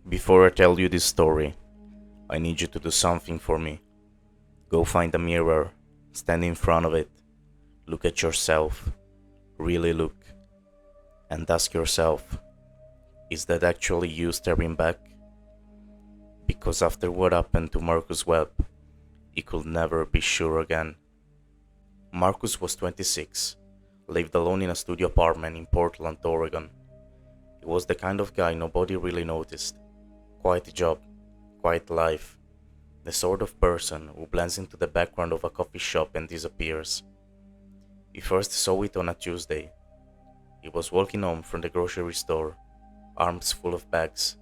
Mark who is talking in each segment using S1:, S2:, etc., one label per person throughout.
S1: Before I tell you this story, I need you to do something for me. Go find a mirror, stand in front of it, look at yourself, really look, and ask yourself, is that actually you staring back? Because after what happened to Marcus Webb, he could never be sure again. Marcus was 26, lived alone in a studio apartment in Portland, Oregon. He was the kind of guy nobody really noticed. Quiet job, quiet life, the sort of person who blends into the background of a coffee shop and disappears. He first saw it on a Tuesday. He was walking home from the grocery store, arms full of bags.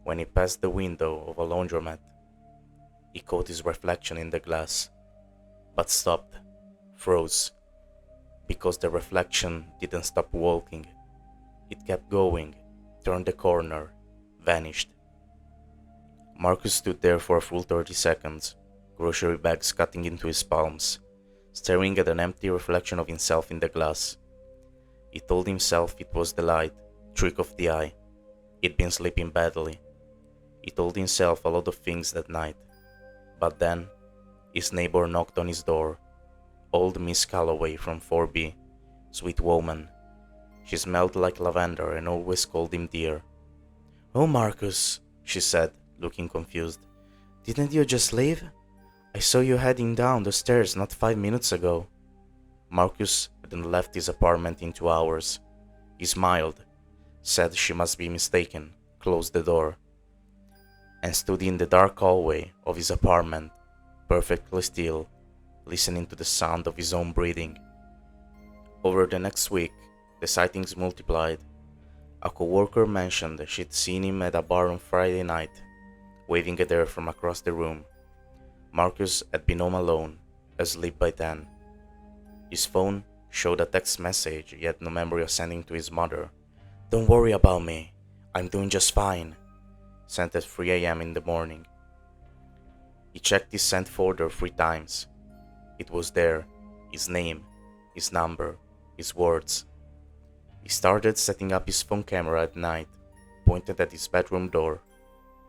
S1: When he passed the window of a laundromat, he caught his reflection in the glass, but stopped, froze, because the reflection didn't stop walking. It kept going, turned the corner, vanished. Marcus stood there for a full 30 seconds, grocery bags cutting into his palms, staring at an empty reflection of himself in the glass. He told himself it was the light, trick of the eye. He'd been sleeping badly. He told himself a lot of things that night. But then, his neighbor knocked on his door. Old Miss Calloway from 4B, sweet woman. She smelled like lavender and always called him dear. "Oh, Marcus," she said, looking confused. "Didn't you just leave? I saw you heading down the stairs not 5 minutes ago." Marcus hadn't left his apartment in 2 hours. He smiled, said she must be mistaken, closed the door, and stood in the dark hallway of his apartment, perfectly still, listening to the sound of his own breathing. Over the next week, the sightings multiplied. A coworker mentioned she'd seen him at a bar on Friday night, waving at her from across the room. Marcus had been home alone, asleep by then. His phone showed a text message he had no memory of sending to his mother. "Don't worry about me, I'm doing just fine," sent at 3 a.m. in the morning. He checked his sent folder 3 times. It was there, his name, his number, his words. He started setting up his phone camera at night, pointed at his bedroom door.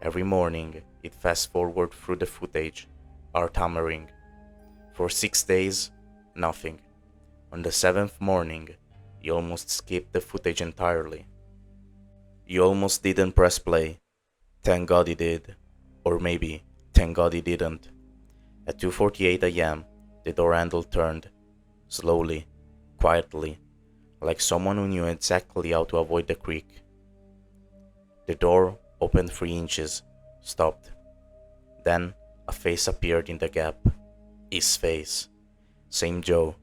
S1: Every morning, he'd fast forward through the footage, heart hammering. For 6 days, nothing. On the 7th morning, he almost skipped the footage entirely. He almost didn't press play. Thank God he did. Or maybe, thank God he didn't. At 2:48 a.m., the door handle turned, slowly, quietly, like someone who knew exactly how to avoid the creak. The door opened 3 inches, stopped. Then a face appeared in the gap. His face. Same jaw,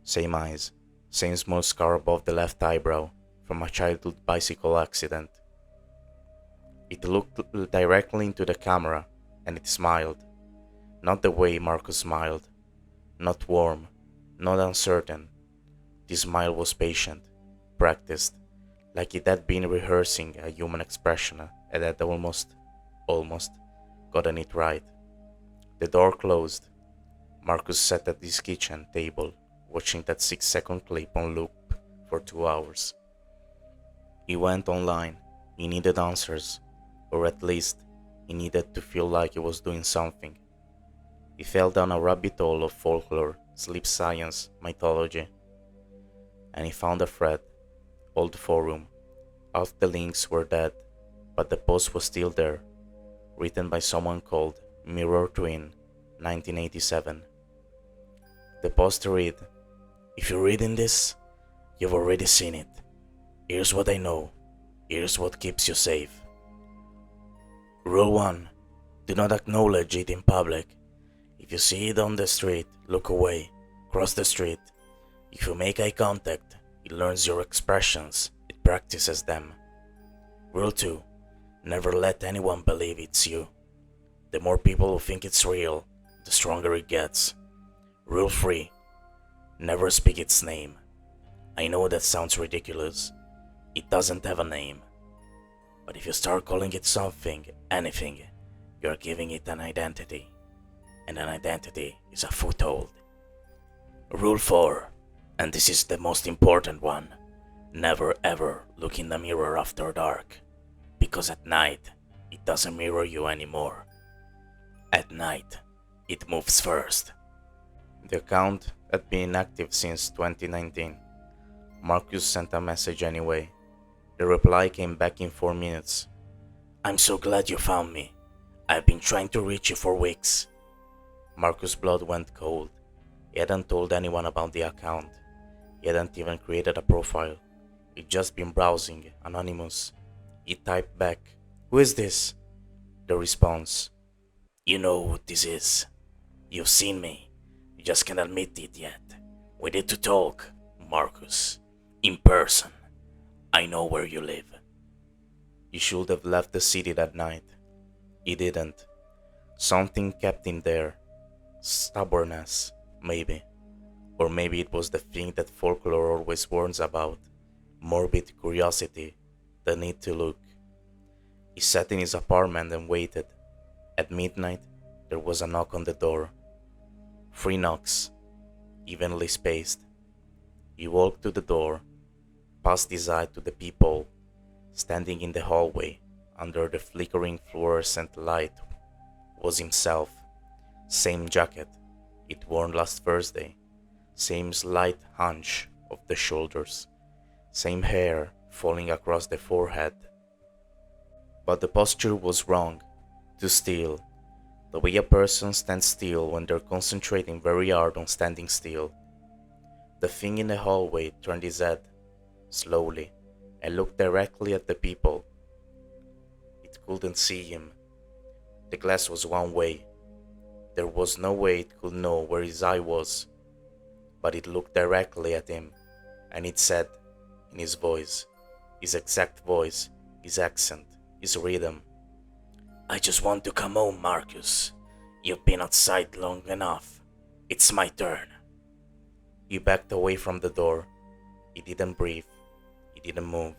S1: same eyes, same small scar above the left eyebrow from a childhood bicycle accident. It looked directly into the camera and it smiled. Not the way Marcus smiled. Not warm, not uncertain. This smile was patient, practiced, like it had been rehearsing a human expression and had almost gotten it right. The door closed. Marcus sat at his kitchen table, watching that 6-second clip on loop for 2 hours. He went online. He needed answers, or at least, he needed to feel like he was doing something. He fell down a rabbit hole of folklore, sleep science, mythology, and he found a thread, old forum. Half the links were dead, but the post was still there, written by someone called Mirror Twin, 1987. The post read, "If you're reading this, you've already seen it. Here's what I know. Here's what keeps you safe. Rule 1. Do not acknowledge it in public. If you see it on the street, look away. Cross the street. If you make eye contact, it learns your expressions. It practices them. Rule 2. Never let anyone believe it's you. The more people who think it's real, the stronger it gets. Rule 3. Never speak its name. I know that sounds ridiculous. It doesn't have a name. But if you start calling it something, anything, you're giving it an identity. And an identity is a foothold. Rule 4, and this is the most important one, never ever look in the mirror after dark, because at night It doesn't mirror you anymore. At night, it moves first. The account had been active since 2019. Marcus sent a message anyway. The reply came back in 4 minutes. I'm so glad you found me. I've been trying to reach you for weeks. Marcus' blood went cold. He hadn't told anyone about the account. He hadn't even created a profile. He'd just been browsing, anonymous. He typed back, "Who is this?" The response, "You know who this is. You've seen me. You just can't admit it yet. We need to talk, Marcus. In person. I know where you live." He should have left the city that night. He didn't. Something kept him there. Stubbornness, maybe. Or maybe it was the thing that folklore always warns about. Morbid curiosity, the need to look. He sat in his apartment and waited. At midnight, there was a knock on the door. 3 knocks, evenly spaced. He walked to the door, passed his eye to the people standing in the hallway under the flickering fluorescent light. Was himself. Same jacket he'd worn last Thursday, same slight hunch of the shoulders, same hair falling across the forehead. But the posture was wrong, too still, the way a person stands still when they're concentrating very hard on standing still. The thing in the hallway turned his head, slowly, and looked directly at the people. It couldn't see him. The glass was one way. There was no way it could know where his eye was. But it looked directly at him, and it said, in his voice, his exact voice, his accent, his rhythm, "I just want to come home, Marcus. You've been outside long enough. It's my turn." He backed away from the door. He didn't breathe. He didn't move.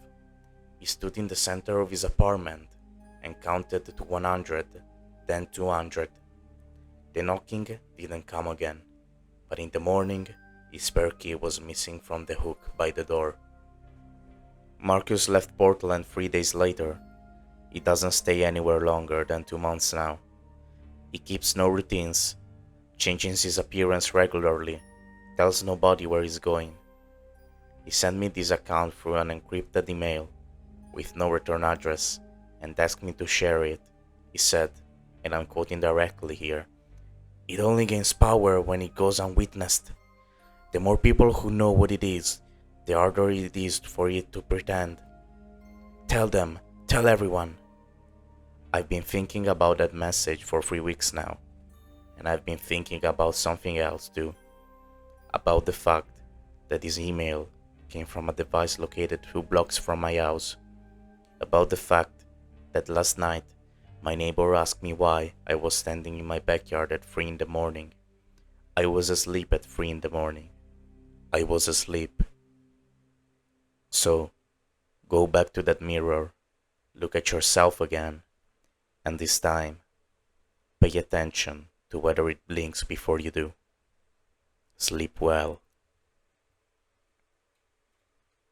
S1: He stood in the center of his apartment and counted to 100, then 200. The knocking didn't come again, but in the morning, his spare key was missing from the hook by the door. Marcus left Portland 3 days later. He doesn't stay anywhere longer than 2 months now. He keeps no routines, changes his appearance regularly, tells nobody where he's going. He sent me this account through an encrypted email with no return address and asked me to share it. He said, and I'm quoting directly here, "It only gains power when it goes unwitnessed. The more people who know what it is, the harder it is for it to pretend. Tell them, tell everyone." I've been thinking about that message for 3 weeks now, and I've been thinking about something else too. About the fact that this email came from a device located 2 blocks from my house. About the fact that last night my neighbor asked me why I was standing in my backyard at 3 in the morning. I was asleep at 3 in the morning. I was asleep. So, go back to that mirror, look at yourself again, and this time, pay attention to whether it blinks before you do. Sleep well.